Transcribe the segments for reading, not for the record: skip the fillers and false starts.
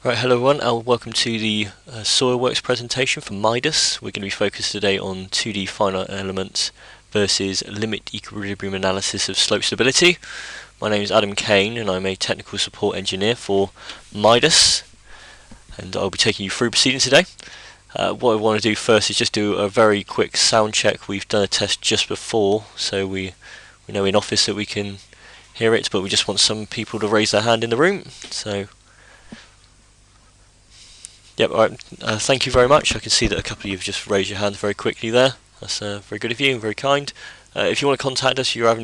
Right, hello everyone, and welcome to the SoilWorks presentation for Midas. We're going to be focused today on 2D finite elements versus limit equilibrium analysis of slope stability. My name is Adam Kane and I'm a technical support engineer for Midas, and I'll be taking you through proceedings today. What I want to do first is just do a very quick sound check. We've done a test just before, so we know in office that we can hear it, but we just want some people to raise their hand in the room. So yep, alright, thank you very much. I can see that a couple of you have just raised your hands very quickly there. That's very good of you and very kind. If you want to contact us, if you have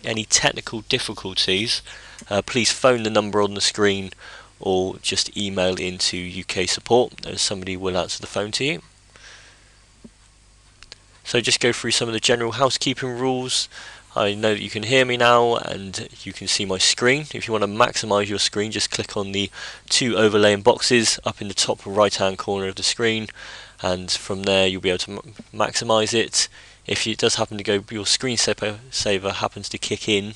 any technical difficulties, please phone the number on the screen or just email into UK support and somebody will answer the phone to you. So just go through some of the general housekeeping rules. I know that you can hear me now and you can see my screen. If you want to maximise your screen, just click on the two overlaying boxes up in the top right hand corner of the screen, and from there you'll be able to maximise it. If it does happen to go, your screensaver happens to kick in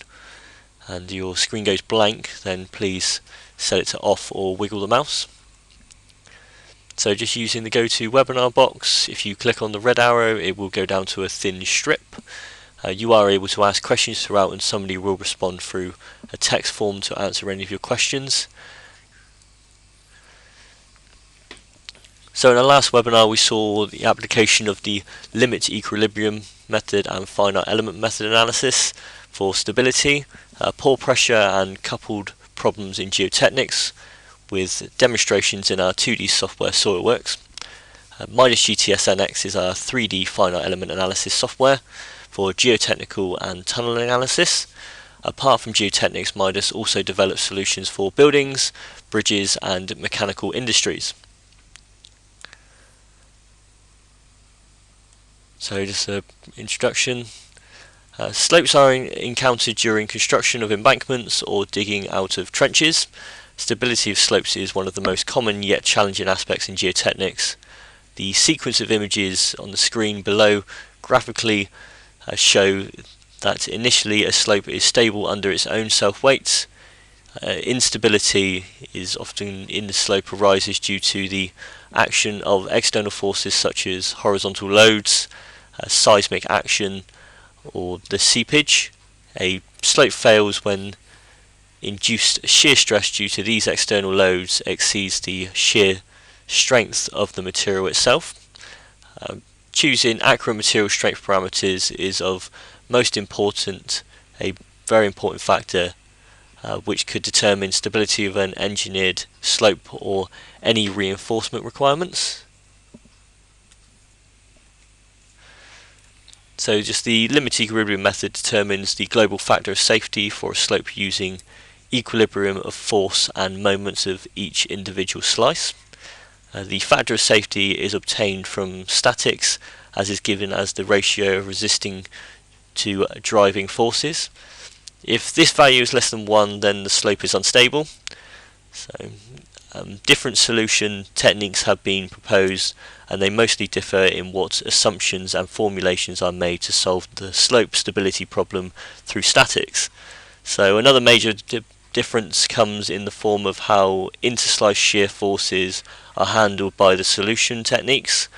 and your screen goes blank, then please set it to off or wiggle the mouse. So just using the go to webinar box, if you click on the red arrow it will go down to a thin strip. You are able to ask questions throughout and somebody will respond through a text form to answer any of your questions. So in our last webinar we saw the application of the limit equilibrium method and finite element method analysis for stability, pore pressure and coupled problems in geotechnics, with demonstrations in our 2D software SoilWorks. Midas GTS NX is our 3D finite element analysis software for geotechnical and tunnel analysis. Apart from geotechnics, Midas also develops solutions for buildings, bridges and mechanical industries. So just an introduction. Slopes are encountered during construction of embankments or digging out of trenches. Stability of slopes is one of the most common yet challenging aspects in geotechnics. The sequence of images on the screen below graphically show that initially a slope is stable under its own self-weight. Instability is often in the slope arises due to the action of external forces such as horizontal loads, seismic action or the seepage. A slope fails when induced shear stress due to these external loads exceeds the shear strength of the material itself. Choosing accurate material strength parameters is of most important, a very important factor which could determine stability of an engineered slope or any reinforcement requirements. So just the limit equilibrium method determines the global factor of safety for a slope using equilibrium of force and moments of each individual slice. The factor of safety is obtained from statics, as is given as the ratio of resisting to driving forces. If this value is less than 1, then the slope is unstable. So different solution techniques have been proposed and they mostly differ in what assumptions and formulations are made to solve the slope stability problem through statics. So another major difference comes in the form of how interslice shear forces are handled by the solution techniques.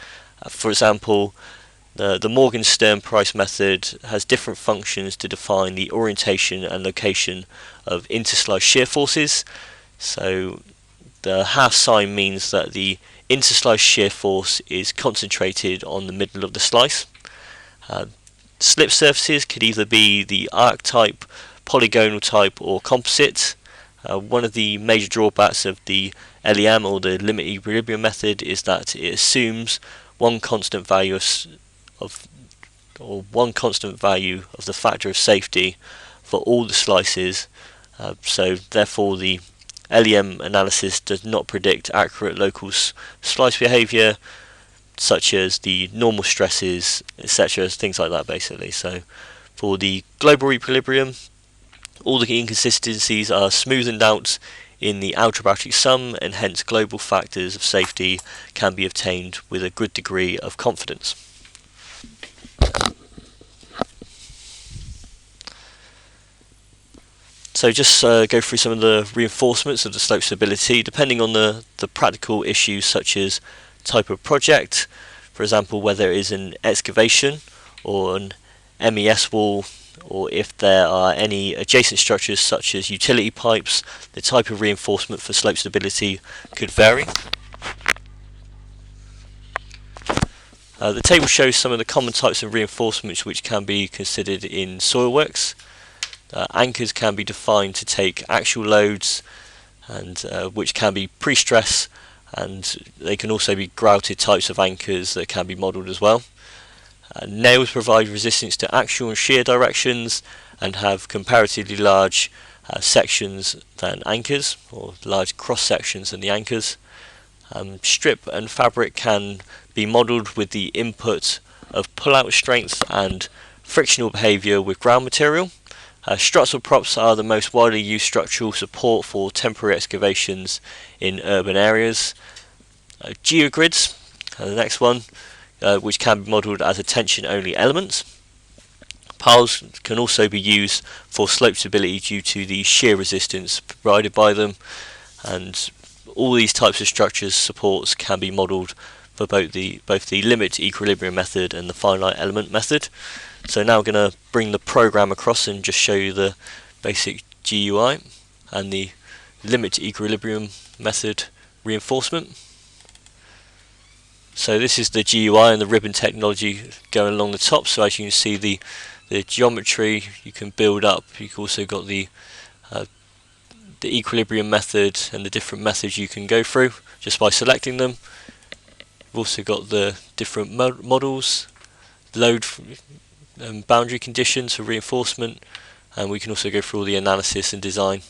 For example, the Morgenstern-Price method has different functions to define the orientation and location of interslice shear forces. So the half sign means that the interslice shear force is concentrated on the middle of the slice. Slip surfaces could either be the arc type, polygonal type or composite. One of the major drawbacks of the LEM or the limit equilibrium method is that it assumes one constant value of the factor of safety for all the slices. So therefore the LEM analysis does not predict accurate local slice behaviour, such as the normal stresses, etc., things like that basically. So for the global equilibrium, all the inconsistencies are smoothened out in the algebraic sum, and hence global factors of safety can be obtained with a good degree of confidence. So just go through some of the reinforcements of the slope stability, depending on the practical issues such as type of project, for example whether it is an excavation or an MES wall, or if there are any adjacent structures such as utility pipes. The type of reinforcement for slope stability could vary. The table shows some of the common types of reinforcements which can be considered in SoilWorks. Anchors can be defined to take actual loads, and which can be pre-stress, and they can also be grouted types of anchors that can be modelled as well. Nails provide resistance to axial and shear directions and have comparatively large sections than anchors, or large cross sections than the anchors. Strip and fabric can be modelled with the input of pull-out strength and frictional behaviour with ground material. Structural props are the most widely used structural support for temporary excavations in urban areas. Geogrids, the next one, which can be modelled as a tension-only element. Piles can also be used for slope stability due to the shear resistance provided by them, and all these types of structures supports can be modelled for both the limit equilibrium method and the finite element method. So now I'm going to bring the program across and just show you the basic GUI and the limit equilibrium method reinforcement. So this is the GUI and the ribbon technology going along the top. So as you can see, the geometry you can build up. You've also got the equilibrium method and the different methods you can go through just by selecting them. We've also got the different models, load and boundary conditions for reinforcement, and we can also go through all the analysis and design.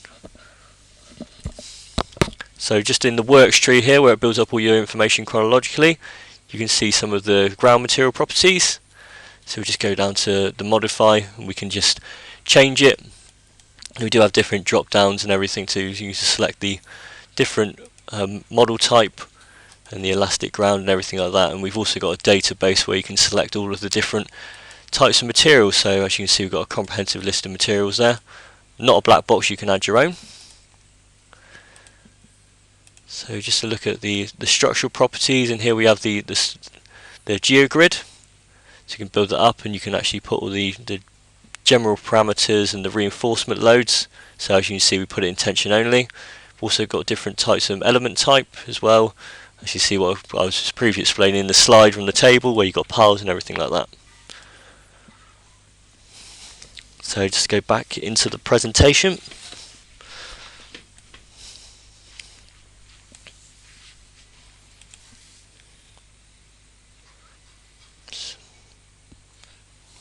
So just in the works tree here, where it builds up all your information chronologically, you can see some of the ground material properties. So we just go down to the modify and we can just change it. We do have different drop downs and everything too, so you can select the different model type and the elastic ground and everything like that. And we've also got a database where you can select all of the different types of materials. So as you can see, we've got a comprehensive list of materials there. Not a black box, you can add your own. So just to look at the structural properties, and here we have the geogrid. So you can build that up and you can actually put all the general parameters and the reinforcement loads. So as you can see, we put it in tension only. We've also got different types of element type as well. As you see what I was just previously explaining in the slide from the table, where you've got piles and everything like that. So just go back into the presentation.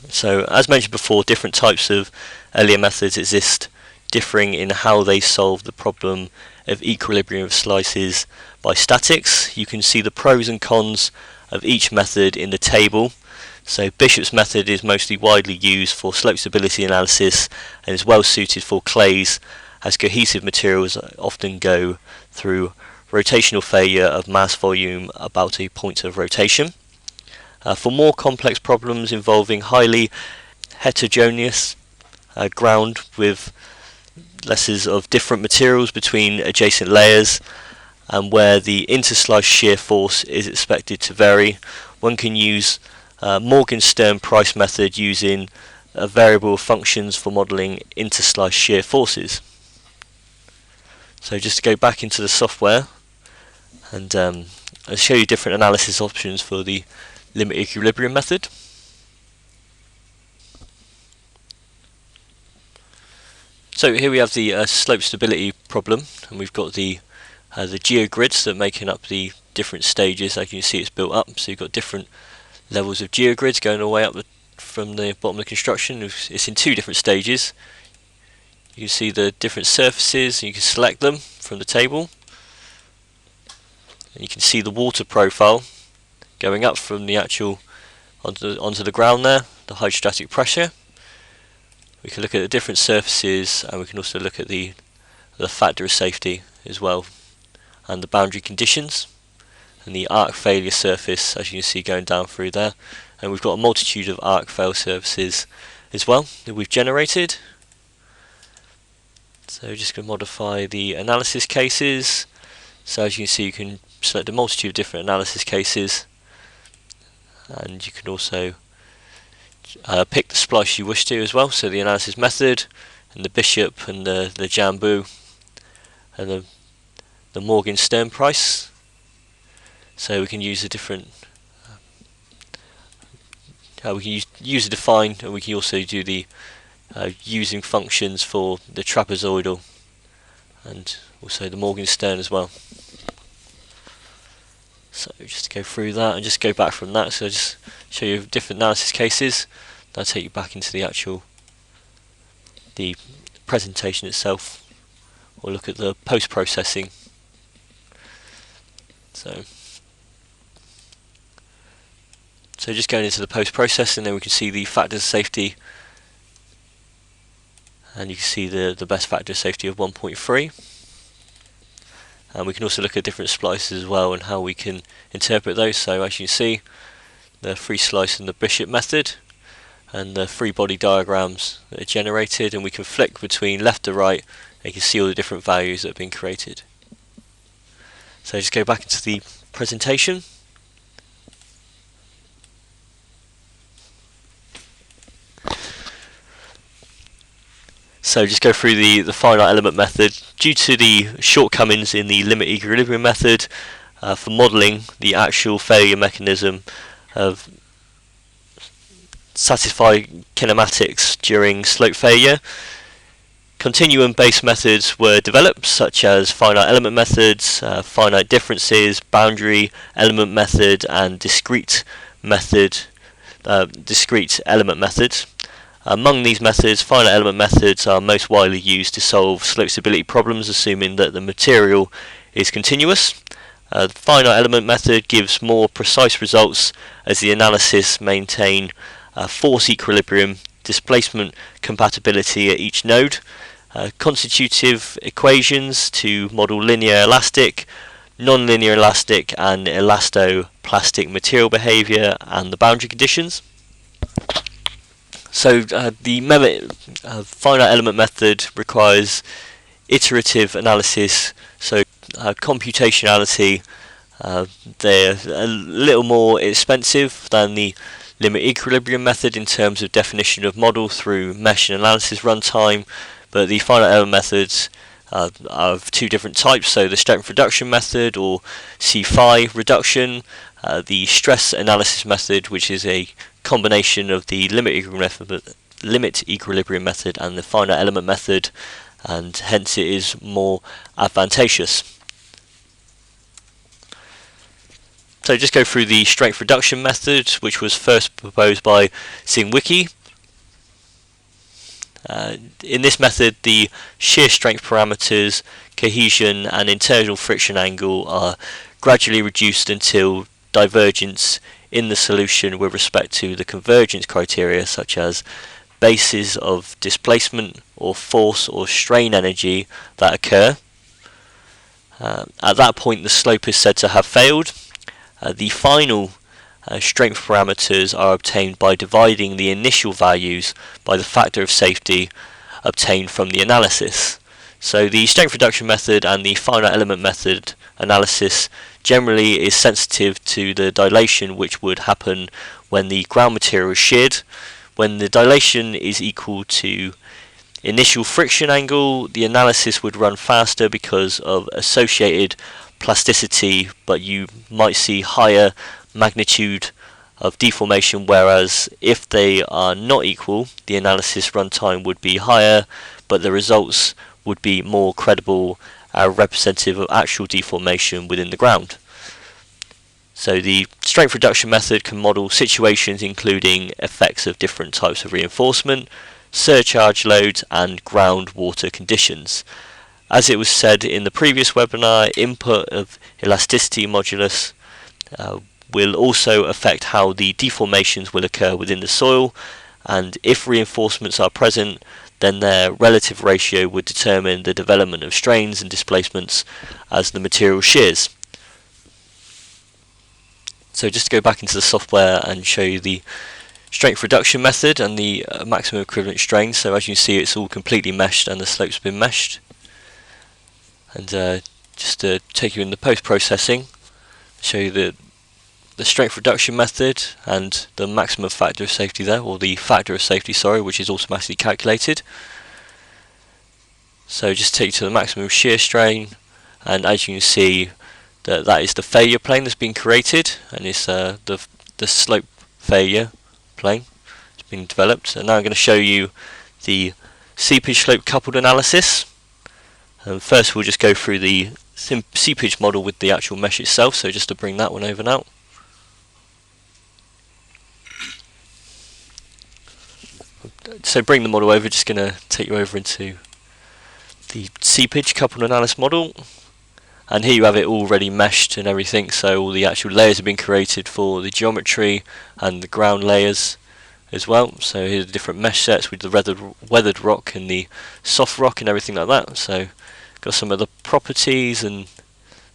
So as mentioned before, different types of LEM methods exist, differing in how they solve the problem of equilibrium of slices by statics. You can see the pros and cons of each method in the table. So Bishop's method is mostly widely used for slope stability analysis and is well suited for clays, as cohesive materials often go through rotational failure of mass volume about a point of rotation. For more complex problems involving highly heterogeneous ground with lessons of different materials between adjacent layers, and where the interslice shear force is expected to vary, one can use Morgenstern price method using variable functions for modelling interslice shear forces. So just to go back into the software, and I'll show you different analysis options for the limit equilibrium method. So here we have the slope stability problem, and we've got the geogrids that are making up the different stages. As you can see, it's built up, so you've got different levels of geogrids going all the way up from the bottom of the construction. It's in two different stages. You can see the different surfaces, and you can select them from the table. And you can see the water profile going up from the actual onto the ground there, the hydrostatic pressure. We can look at the different surfaces, and we can also look at the factor of safety as well, and the boundary conditions, and the arc failure surface, as you can see going down through there. And we've got a multitude of arc fail surfaces as well that we've generated. So just going to modify the analysis cases. So as you can see, you can select a multitude of different analysis cases, and you can also pick the splice you wish to as well. So the analysis method, and the bishop, and the jambu, and the Morgenstern price. So we can use a different. We can use a define, and we can also do the using functions for the trapezoidal and also the Morgenstern as well. So just to go through that and just go back from that, so just show you different analysis cases. I'll take you back into the presentation itself. We'll look at the post-processing. So just going into the post-processing, then we can see the factors of safety, and you can see the best factor of safety of 1.3. And we can also look at different splices as well and how we can interpret those. So as you can see, the free slice and the bishop method, and the free body diagrams that are generated, and we can flick between left to right, and you can see all the different values that have been created. So just go back into the presentation. So just go through the finite element method. Due to the shortcomings in the limit equilibrium method for modelling the actual failure mechanism of satisfy kinematics during slope failure, continuum-based methods were developed, such as finite element methods, finite differences, boundary element method, and discrete element methods. Among these methods, finite element methods are most widely used to solve slope stability problems, assuming that the material is continuous. The finite element method gives more precise results as the analysis maintain force equilibrium, displacement compatibility at each node, constitutive equations to model linear elastic, non-linear elastic, and elastoplastic material behavior and the boundary conditions. So the finite element method requires iterative analysis, so computationality. They're a little more expensive than the limit equilibrium method in terms of definition of model through mesh and analysis runtime, but the finite element methods are of two different types, so the strength reduction method, or C-phi reduction, the stress analysis method, which is a combination of the limit equilibrium method and the finite element method, and hence it is more advantageous. So just go through the strength reduction method, which was first proposed by Zienkiewicz. In this method, the shear strength parameters, cohesion, and internal friction angle are gradually reduced until divergence in the solution with respect to the convergence criteria, such as bases of displacement or force or strain energy that occur. At that point, the slope is said to have failed. The final strength parameters are obtained by dividing the initial values by the factor of safety obtained from the analysis. So the strength reduction method and the finite element method analysis generally is sensitive to the dilation which would happen when the ground material is sheared. When the dilation is equal to initial friction angle, the analysis would run faster because of associated plasticity, but you might see higher magnitude of deformation, whereas if they are not equal, the analysis runtime would be higher, but the results would be more credible, representative of actual deformation within the ground. So the strength reduction method can model situations including effects of different types of reinforcement, surcharge loads, and groundwater conditions. As it was said in the previous webinar, input of elasticity modulus will also affect how the deformations will occur within the soil, and if reinforcements are present, then their relative ratio would determine the development of strains and displacements as the material shears. So just to go back into the software and show you the strength reduction method and the maximum equivalent strain. So as you can see, it's all completely meshed and the slope's been meshed. And just to take you in the post-processing, show you the strength reduction method and the maximum factor of safety there, or the factor of safety, sorry, which is automatically calculated. So just take you to the maximum shear strain, and as you can see, that is the failure plane that's been created, and it's the slope failure plane has been developed. And now I'm going to show you the seepage slope coupled analysis. And first we'll just go through the seepage model with the actual mesh itself, so just to bring that one over now. So bring the model over, just going to take you over into the seepage coupled analysis model, and here you have it already meshed and everything, so all the actual layers have been created for the geometry and the ground layers as well. So here's the different mesh sets with the weathered rock and the soft rock and everything like that. So got some of the properties and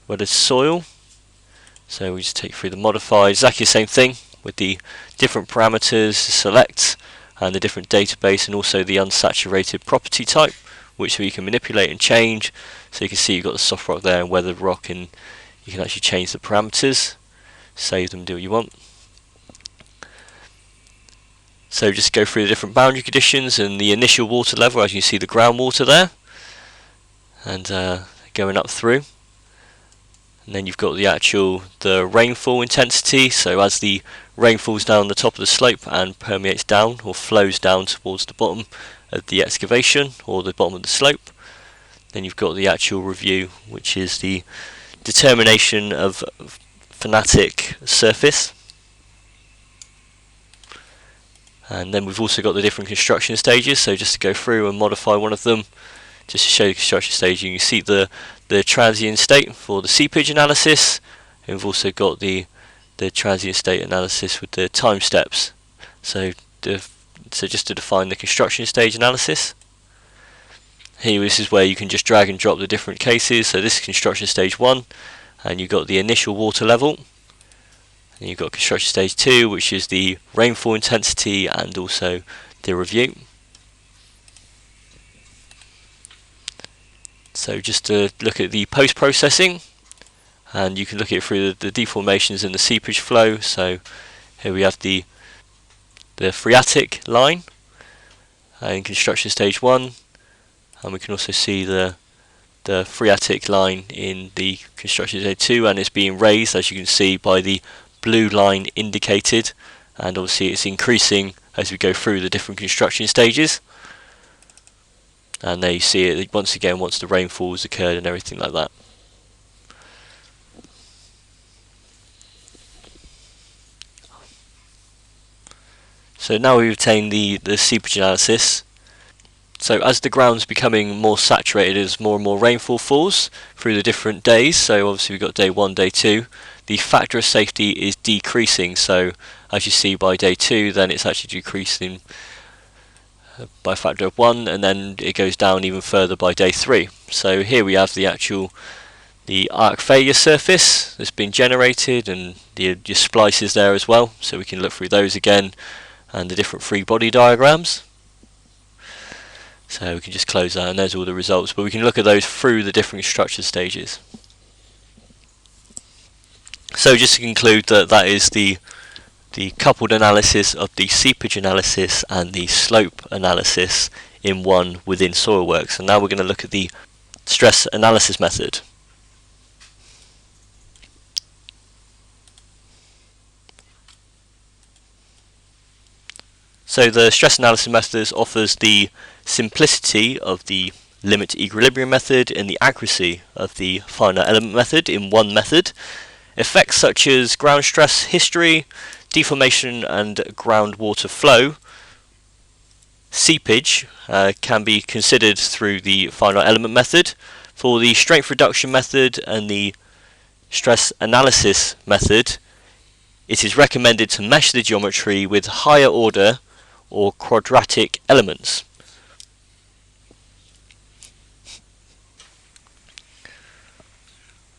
weathered soil. So we just take through the modified, exactly the same thing with the different parameters to select and the different database, and also the unsaturated property type, which we can manipulate and change. So you can see you've got the soft rock there and weathered rock, and you can actually change the parameters, save them, do what you want. So just go through the different boundary conditions and the initial water level, as you see the groundwater there, and going up through. And then you've got the rainfall intensity, so as the rain falls down the top of the slope and permeates down or flows down towards the bottom of the excavation or the bottom of the slope. Then you've got the actual review, which is the determination of finite surface. And then we've also got the different construction stages, so just to go through and modify one of them, just to show the construction stage, you can see the transient state for the seepage analysis, and we've also got the transient state analysis with the time steps. So just to define the construction stage analysis, here this is where you can just drag and drop the different cases. So this is construction stage 1, and you've got the initial water level, and you've got construction stage 2, which is the rainfall intensity and also the review. So just to look at the post-processing, and you can look at it through the deformations in the seepage flow. So here we have the phreatic line in construction stage 1, and we can also see the phreatic line in the construction stage 2, and it's being raised, as you can see, by the blue line indicated, and obviously it's increasing as we go through the different construction stages. And there you see it once again once the rainfall has occurred and everything like that. So now we've obtained the seepage analysis. So as the ground's becoming more saturated as more and more rainfall falls through the different days, so obviously we've got day 1, day 2, the factor of safety is decreasing. So as you see by day 2, then it's actually decreasing by a factor of 1, and then it goes down even further by day 3. So here we have the arc failure surface that's been generated, and your splices there as well, so we can look through those again, and the different free body diagrams. So we can just close that, and there's all the results, but we can look at those through the different structure stages. So just to conclude, that is the coupled analysis of the seepage analysis and the slope analysis in one within SoilWorks. And now we're going to look at the stress analysis method. So the stress analysis method offers the simplicity of the limit equilibrium method and the accuracy of the finite element method in one method. Effects such as ground stress history, deformation and groundwater flow, seepage can be considered through the finite element method. For the strength reduction method and the stress analysis method, it is recommended to mesh the geometry with higher order or quadratic elements.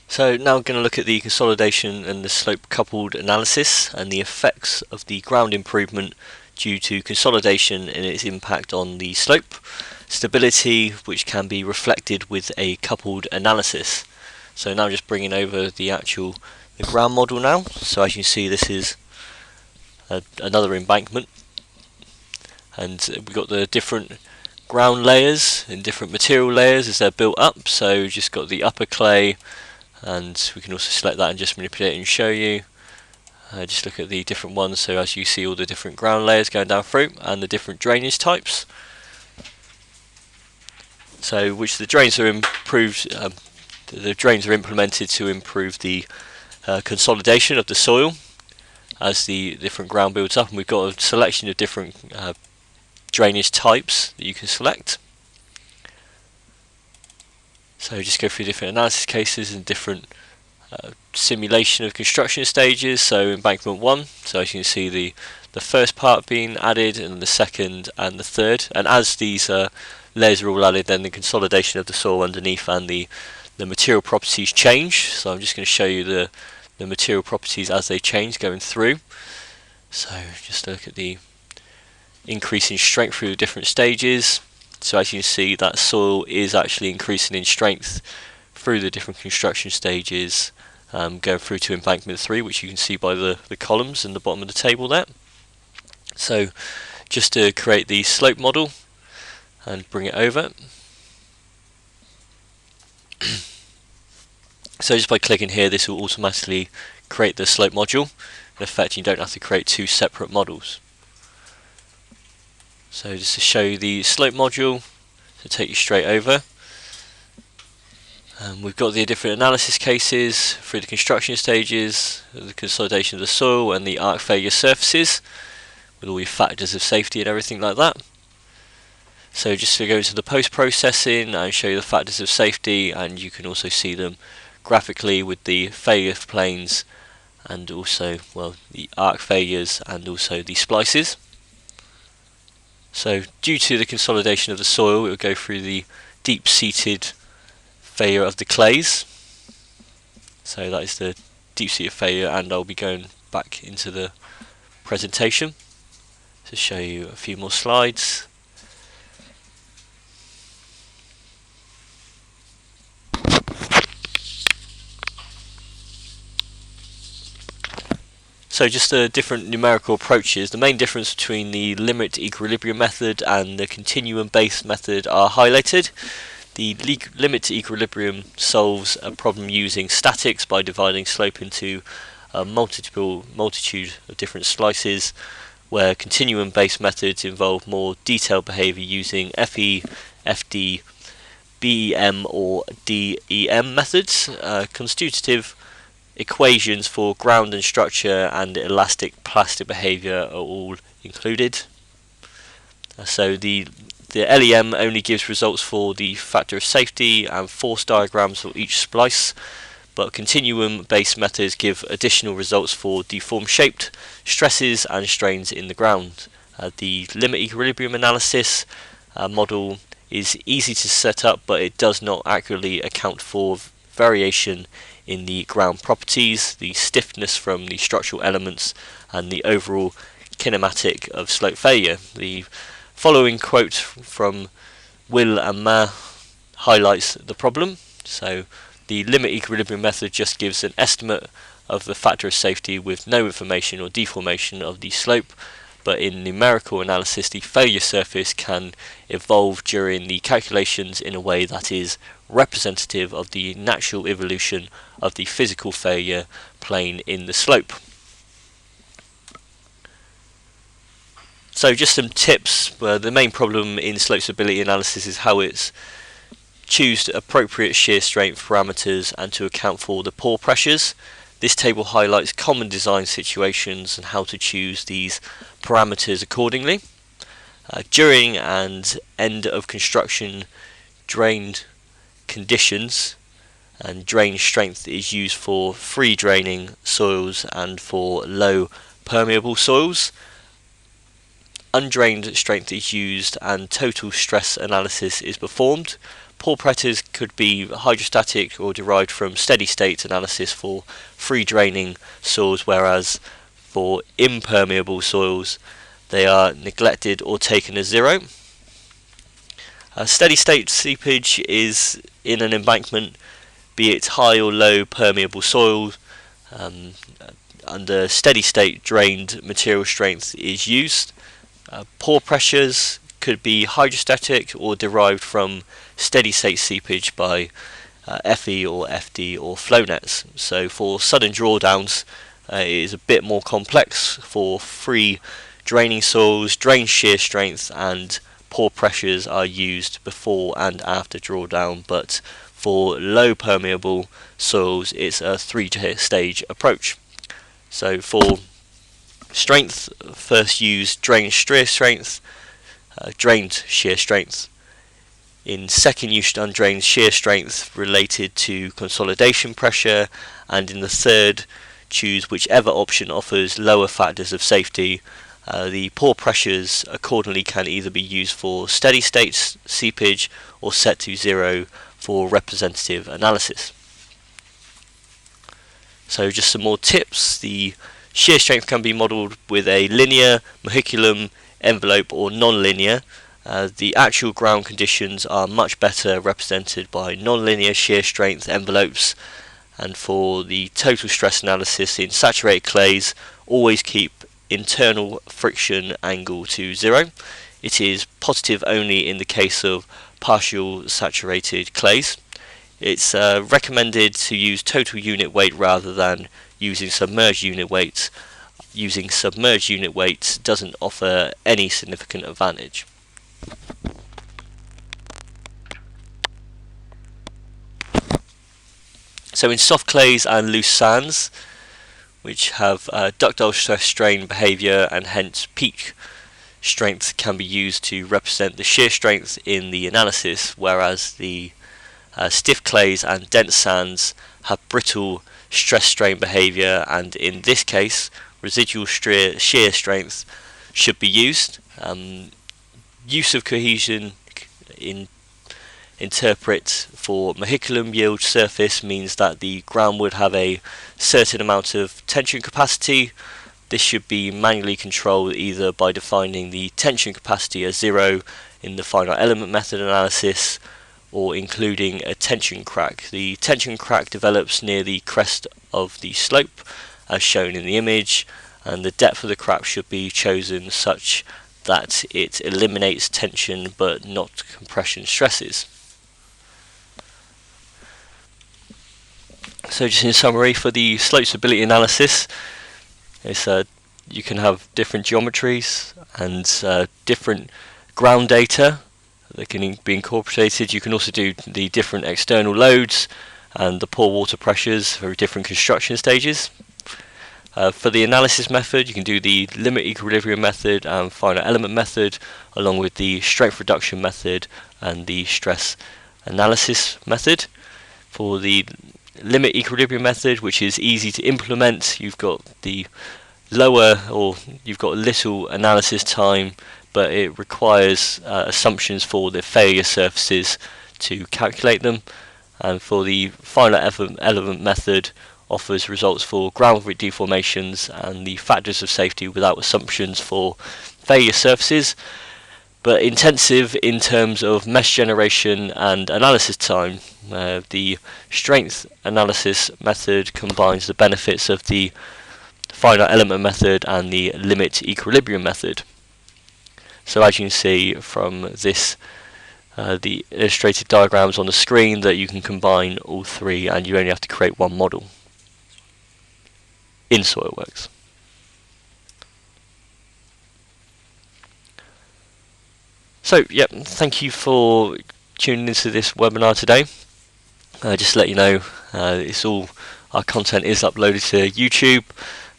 So now we're going to look at the consolidation and the slope coupled analysis and the effects of the ground improvement due to consolidation and its impact on the slope, stability, which can be reflected with a coupled analysis. So now just bringing over the ground model now. So as you can see, this is another embankment, and we've got the different ground layers and different material layers as they're built up. So just got the upper clay, and we can also select that and just manipulate it and show you. Just look at the different ones, so as you see all the different ground layers going down through and the different drainage types. So which the drains are improved, the drains are implemented to improve the consolidation of the soil as the different ground builds up, and we've got a selection of different drainage types that you can select. So just go through different analysis cases and different simulation of construction stages. So embankment 1, so as you can see the first part being added, and the second and the third, and as these layers are all added, then the consolidation of the soil underneath and the material properties change. So I'm just going to show you the material properties as they change going through. So just look at the increase in strength through the different stages. So as you can see, that soil is actually increasing in strength through the different construction stages, going through to embankment 3, which you can see by the columns in the bottom of the table there. So just to create the slope model and bring it over. So just by clicking here, this will automatically create the slope module. In effect, you don't have to create two separate models. So just to show you the slope module, to take you straight over. We've got the different analysis cases through the construction stages, the consolidation of the soil and the arc failure surfaces, with all your factors of safety and everything like that. So just to go into the post-processing and show you the factors of safety, and you can also see them graphically with the failure planes and also, well, the arc failures and also the splices. So due to the consolidation of the soil, it will go through the deep-seated failure of the clays. So that is the deep-seated failure, and I'll be going back into the presentation to show you a few more slides. So just the different numerical approaches. The main difference between the limit equilibrium method and the continuum-based method are highlighted. The limit equilibrium solves a problem using statics by dividing slope into a multitude of different slices, where continuum-based methods involve more detailed behaviour using FE, FD, BEM or DEM methods. Constitutive equations for ground and structure and elastic plastic behaviour are all included. So the LEM only gives results for the factor of safety and force diagrams for each splice, but continuum-based methods give additional results for deformed shaped stresses and strains in the ground. The limit equilibrium analysis model is easy to set up, but it does not accurately account for variation in the ground properties, the stiffness from the structural elements, and the overall kinematic of slope failure. The following quote from Will and Ma highlights the problem. So the limit equilibrium method just gives an estimate of the factor of safety with no information or deformation of the slope, but in numerical analysis the failure surface can evolve during the calculations in a way that is representative of the natural evolution of the physical failure plane in the slope. So just some tips. The main problem in slope stability analysis is how it's choose appropriate shear strength parameters and to account for the pore pressures. This table highlights common design situations and how to choose these parameters accordingly. During and end of construction, drained conditions and drain strength is used for free draining soils and for low permeable soils. Undrained strength is used and total stress analysis is performed. Pore pressures could be hydrostatic or derived from steady state analysis for free draining soils, whereas for impermeable soils they are neglected or taken as zero. Steady state seepage is in an embankment, be it high or low permeable soil. Under steady state, drained material strength is used. Pore pressures could be hydrostatic or derived from steady state seepage by FE or FD or flow nets. So for sudden drawdowns, it is a bit more complex. For free draining soils, drain shear strength and pore pressures are used before and after drawdown, but for low permeable soils it's a three-stage approach. So for strength, first use drained shear strength, drained shear strength. In second, use undrained shear strength related to consolidation pressure, and in the third, choose whichever option offers lower factors of safety. The pore pressures accordingly can either be used for steady state seepage or set to zero for representative analysis. So just some more tips. The shear strength can be modelled with a linear, mohiculum, envelope or non-linear. The actual ground conditions are much better represented by non-linear shear strength envelopes, and for the total stress analysis in saturated clays, always keep internal friction angle to zero. It is positive only in the case of partial saturated clays. It's recommended to use total unit weight rather than using submerged unit weight. Using submerged unit weight doesn't offer any significant advantage. So in soft clays and loose sands, which have ductile stress strain behaviour and hence peak strength, can be used to represent the shear strength in the analysis, whereas the stiff clays and dense sands have brittle stress strain behaviour, and in this case residual shear strength should be used. Use of cohesion interpret for mohiculum yield surface means that the ground would have a certain amount of tension capacity. This should be manually controlled either by defining the tension capacity as zero in the finite element method analysis or including a tension crack. The tension crack develops near the crest of the slope as shown in the image, and the depth of the crack should be chosen such that it eliminates tension but not compression stresses. So just in summary, for the slope stability analysis, you can have different geometries and different ground data that can be incorporated. You can also do the different external loads and the pore water pressures for different construction stages. For the analysis method, you can do the limit equilibrium method and finite element method, along with the strength reduction method and the stress analysis method. For the limit equilibrium method, which is easy to implement, you've got the you've got little analysis time, but it requires assumptions for the failure surfaces to calculate them. And for the finite element method, offers results for ground deformations and the factors of safety without assumptions for failure surfaces, but intensive in terms of mesh generation and analysis time. The strength analysis method combines the benefits of the finite element method and the limit equilibrium method. So as you can see from this, the illustrated diagrams on the screen, that you can combine all three and you only have to create one model in SoilWorks. So, thank you for tuning into this webinar today. Just to let you know, our content is uploaded to YouTube,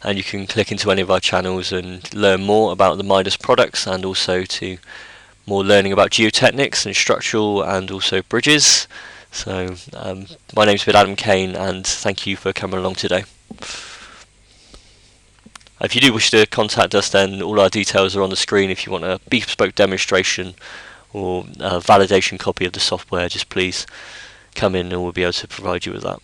and you can click into any of our channels and learn more about the Midas products, and also to more learning about geotechnics and structural and also bridges. So my name's been Adam Kane, and thank you for coming along today. If you do wish to contact us, then all our details are on the screen. If you want a bespoke demonstration or a validation copy of the software, just please come in and we'll be able to provide you with that.